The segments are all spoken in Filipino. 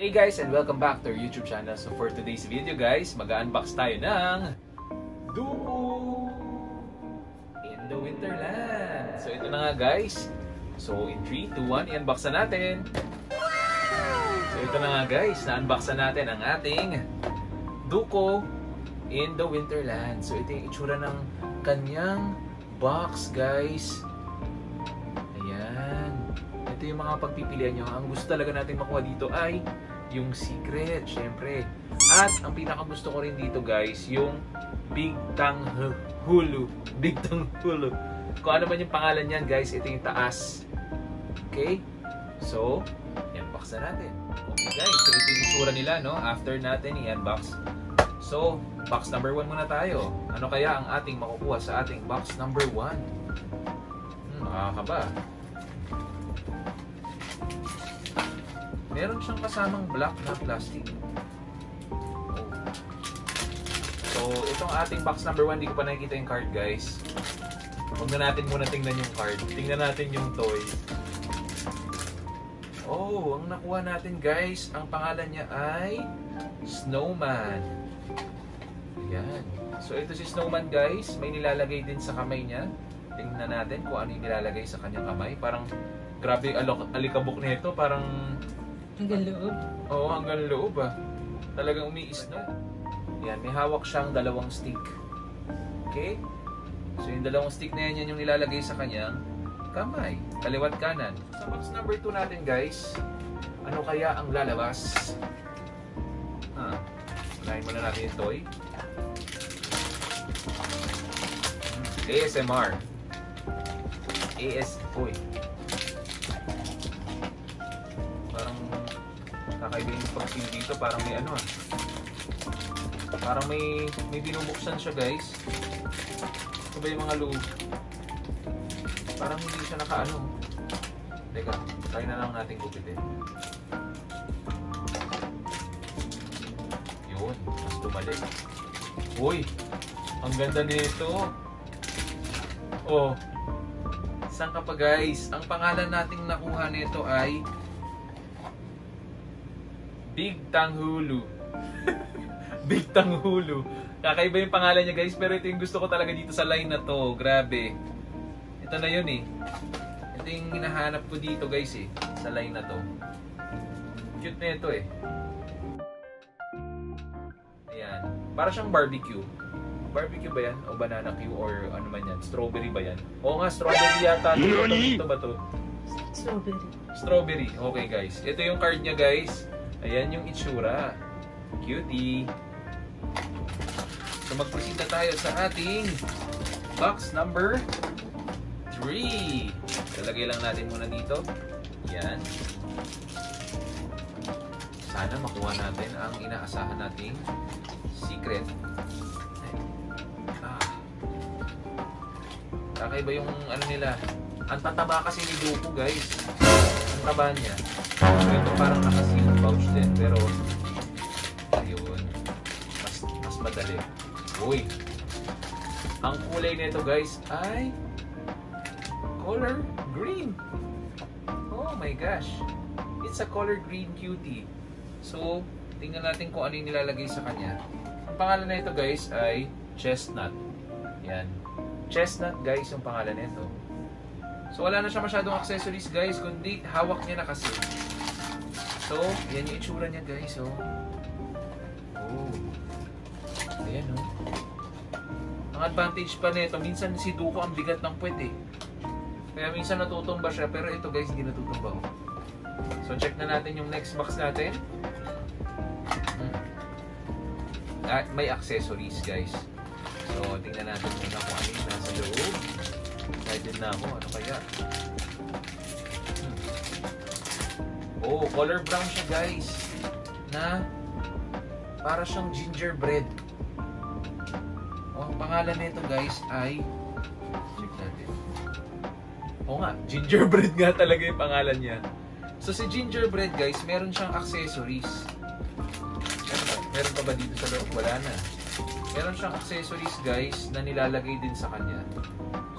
Hey guys, and welcome back to our YouTube channel. So for today's video guys, mag-unbox tayo ng Duo in the Winterland. So ito na nga guys. So in 3, 2, 1, i-unbox na natin. So ito na nga guys, na-unbox na natin ang ating Duo in the Winterland. So ito yung itsura ng kanyang box guys. Ayan. Ito yung mga pagpipilian nyo. Ang gusto talaga natin makuha dito ay yung secret, syempre. At ang pinaka gusto ko rin dito guys, yung Big Tang Hulu. Big Tang Hulu. Kung ano man yung pangalan niyan guys, ito yung taas. Okay? So, i-unbox na natin. Okay guys, so ito yung itsura nila, no? After natin i-unbox. So, box number 1 muna tayo. Ano kaya ang ating makukuha sa ating box number 1? Makakaba. Meron siyang kasamang black na plastic. So, itong ating box number 1, di ko pa nakikita yung card guys. Huwag na natin muna tingnan yung card. Tingnan natin yung toy. Oh, ang nakuha natin guys, ang pangalan niya ay Snowman. Ayan. So, ito si Snowman guys. May nilalagay din sa kamay niya. Tingnan natin kung ano yung nilalagay sa kanyang kamay. Parang, grabe alikabok nito. Parang hanggang loob? Oo, hanggang loob ah. Talagang umiis na. Yan, may hawak siyang dalawang stick. Okay? So yung dalawang stick na yan, yan yung nilalagay sa kanyang kamay. Kaliwat kanan. Sa box number 2 natin guys, ano kaya ang lalabas? Unahin muna natin yung toy. ASMR. Uy. Kakaiba yung pag-feel dito, parang may ano parang may binubuksan siya guys. Ito ba yung mga loob? Parang hindi siya nakaano. Teka, try na lang natin gupitin. Yun, mas tumalik. Uy, ang ganda nito. Oh, saan ka pa guys? Ang pangalan nating nakuha nito ay Big Tang Hulu. Big Tang Hulu. Kakaiba yung pangalan niya guys, pero ito yung gusto ko talaga dito sa line na to. Grabe. Ito na yun eh. Ito yung hinahanap ko dito guys eh, sa line na to. Cute na ito eh. Ayan. Para siyang barbecue. Barbecue ba yan? O banana Q or ano man yan? Strawberry ba yan? Oo nga, strawberry yata. Ito ba to? Strawberry. Strawberry. Okay guys. Ito yung card niya guys. Ayan yung itsura. Cutie. So mag-proceed na tayo sa ating box number 3. Talagay lang natin muna dito. Yan. Sana makuha natin ang inaasahan nating secret. Kakaiba yung ano nila. Ang tataba kasi ni Duo guys. Ang taba niya. So ito parang nakasealed pouch din, pero ayun, mas madali. Uy, ang kulay nito guys ay color green. Oh my gosh, it's a color green cutie. So tingnan natin kung ano yung nilalagay sa kanya. Ang pangalan na ito guys ay Chestnut. Yan, Chestnut guys yung pangalan nito. So wala na siya masyadong accessories guys, kundi hawak niya na kasi. So, yan yung itsura niya guys, oh. Oh. Ayan, oh. Ang advantage pa nito, minsan si Duo ang bigat ng puwet eh. Kaya minsan natutumba siya, pero ito guys, hindi natutumba, oh. So, check na natin yung next box natin. At may accessories guys. So, tingnan natin muna kung ano yung nasa loob. Excited na ako, ano kaya? Oh, color brown siya guys. Na para siyang gingerbread. Oh, ang pangalan nito guys ay check natin. Oo nga, gingerbread nga talaga yung pangalan niya. So si gingerbread guys, meron siyang accessories. Meron pa ba dito sa loob? Wala na. Meron siyang accessories guys na nilalagay din sa kanya.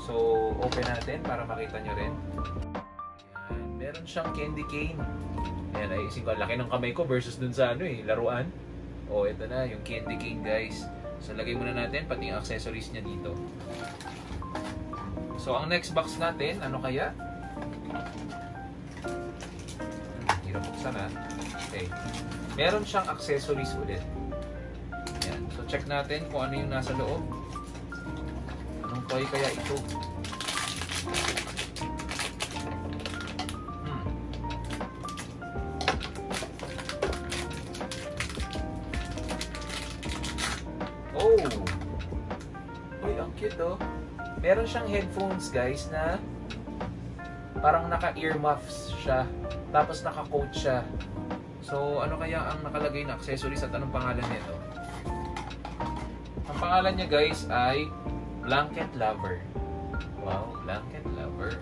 So open natin para makita nyo rin. Meron siyang candy cane. Ayan, ayusin ko. Laki ng kamay ko versus dun sa laruan. O, ito na, yung candy cane guys. So, lagay muna natin pati yung accessories niya dito. So, ang next box natin, ano kaya? Hirap buksan ha. Okay. Meron siyang accessories ulit. Ayan. So, check natin kung ano yung nasa loob. Anong toy kaya ito? Oh! Uy, ang cute oh. Meron siyang headphones guys na parang naka-earmuffs siya. Tapos naka-coat siya. So, ano kaya ang nakalagay na accessories at anong pangalan nito? Ang pangalan niya guys ay Blanket Lover. Wow, Blanket Lover.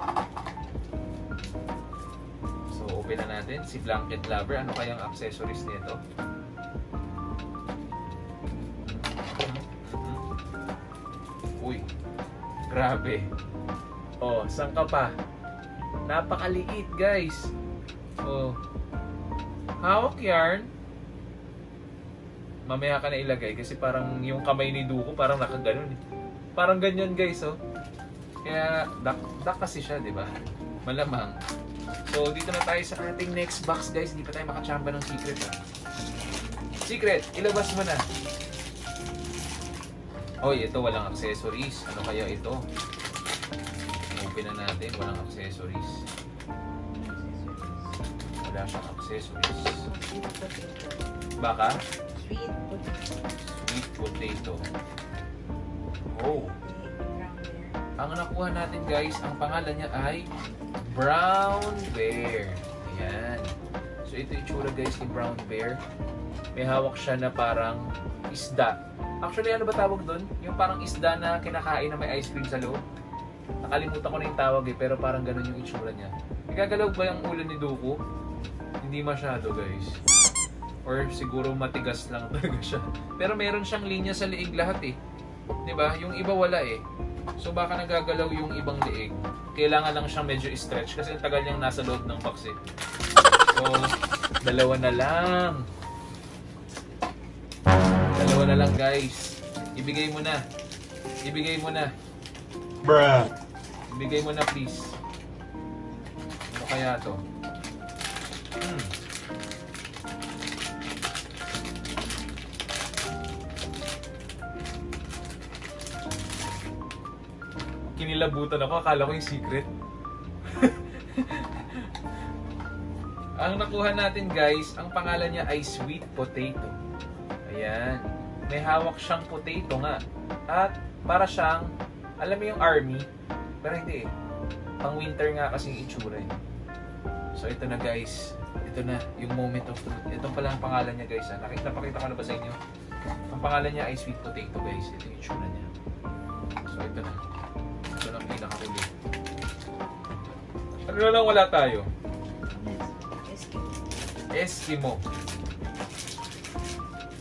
So, open na natin si Blanket Lover. Ano kaya ang accessories nito? Uy, grabe. Oh, saan ka pa? Napakaliit, guys. Oh. Hawak yarn. Mamaya ka na ilagay kasi parang yung kamay ni Duko parang nakaganon eh. Parang ganyan, guys, oh. Kaya duck kasi siya, 'di ba? Malamang. So, dito na tayo sa ating next box, guys. Hindi pa tayo makachamba ng secret, ah. Secret, ilabas mo na. Hoy, ito walang accessories. Ano kaya ito? Open na natin, walang accessories. Wala siyang accessories. Baka? Sweet potato. Sweet potato. Oh. Ang nakuha natin guys, ang pangalan niya ay Brown Bear. Ayan. So ito yung itsura guys ni Brown Bear. May hawak siya na parang isda. Actually, ano ba tawag doon? Yung parang isda na kinakain na may ice cream sa loob. Nakalimutan ko na yung tawag eh, pero parang ganun yung itsura niya. Nagagalaw ba yung ulo ni Duko? Hindi masyado guys. Or siguro matigas lang talaga siya. Pero meron siyang linya sa liig lahat eh. 'Di ba? Yung iba wala eh. So baka nagagalaw yung ibang liig. Kailangan lang siyang medyo stretch kasi ang tagal niyang nasa loob ng box eh. So, dalawa na lang. Dalawa na lang guys. Ibigay mo na. Ibigay mo na. Bruh. Ibigay mo na please. Ano kaya to? Kinilabutan ako. Akala ko yung secret. Ang nakuha natin guys, ang pangalan niya ay Sweet Potato. Ayan. May hawak siyang potato nga. At para siyang, alam mo yung army, pero hindi eh. Pang winter nga kasi yung itsura eh. So ito na guys. Ito na yung moment of truth. Ito pala ang pangalan niya guys. Napakita ko na ba sa inyo? Ang pangalan niya ay Sweet Potato guys. Ito yung itsura niya. So ito na. Ito na ang pinakahuli. Ano na lang wala tayo? Eskimo.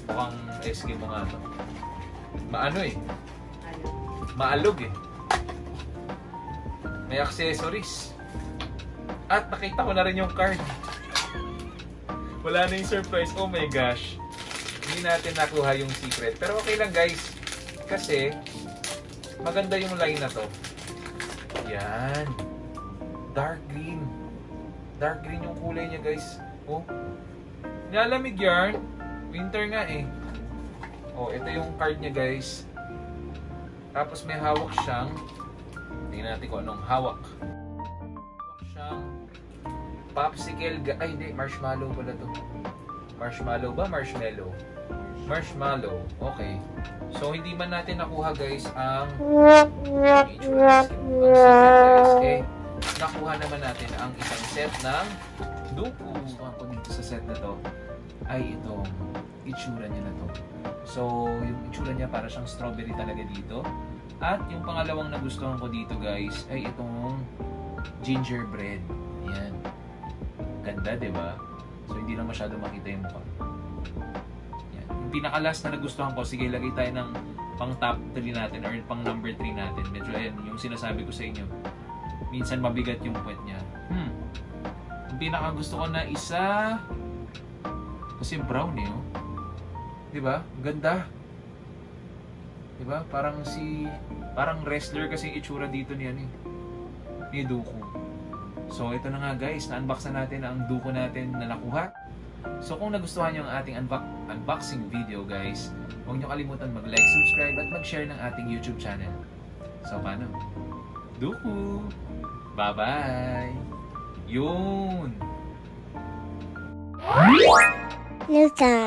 Mukhang Eskimo nga to. Maano eh. Maalog eh. May accessories. At nakita ko na rin yung card. Wala na yung surprise. Oh my gosh. Hindi natin nakuha yung secret. Pero okay lang guys. Kasi maganda yung line na to. Yan. Dark green. Dark green yung kulay niya guys. Oh. Nilalamig yarn. Winter nga eh. Oh, ito yung card niya guys. Tapos may hawak siyang, tingnan natin kung anong hawak. Hawak siyang popsicle, ay hindi, marshmallow pala to. Marshmallow ba? Marshmallow. Marshmallow. Okay. So hindi man natin nakuha guys ang secret guys. Eh, nakuha naman natin ang isang set ng Duko. Gusto ko dito sa set na to ay itong itsura niya na to. So, yung itsura niya para siyang strawberry talaga dito. At yung pangalawang nagustuhan ko dito guys ay itong gingerbread. Ayan. Ganda, diba? So, hindi lang masyado makita yung mukha. Ayan. Yung pinaka-last na nagustuhan ko, sige, lagay tayo ng pang top 3 natin or pang number 3 natin. Medyo ayan, yung sinasabi ko sa inyo. Minsan mabigat yung puwet niya. pinaka gusto ko na isa, kasi brown eh, oh. Diba? Ganda. Diba? Parang wrestler kasi yung itsura dito ni ni Dooku. So ito na nga guys, na-unbox na natin ang Dooku natin na nakuha. So kung nagustuhan nyo ang ating unboxing video guys, huwag nyo kalimutan mag-like, subscribe at mag-share ng ating YouTube channel. So paano? Dooku! Bye-bye! Yun! Luta.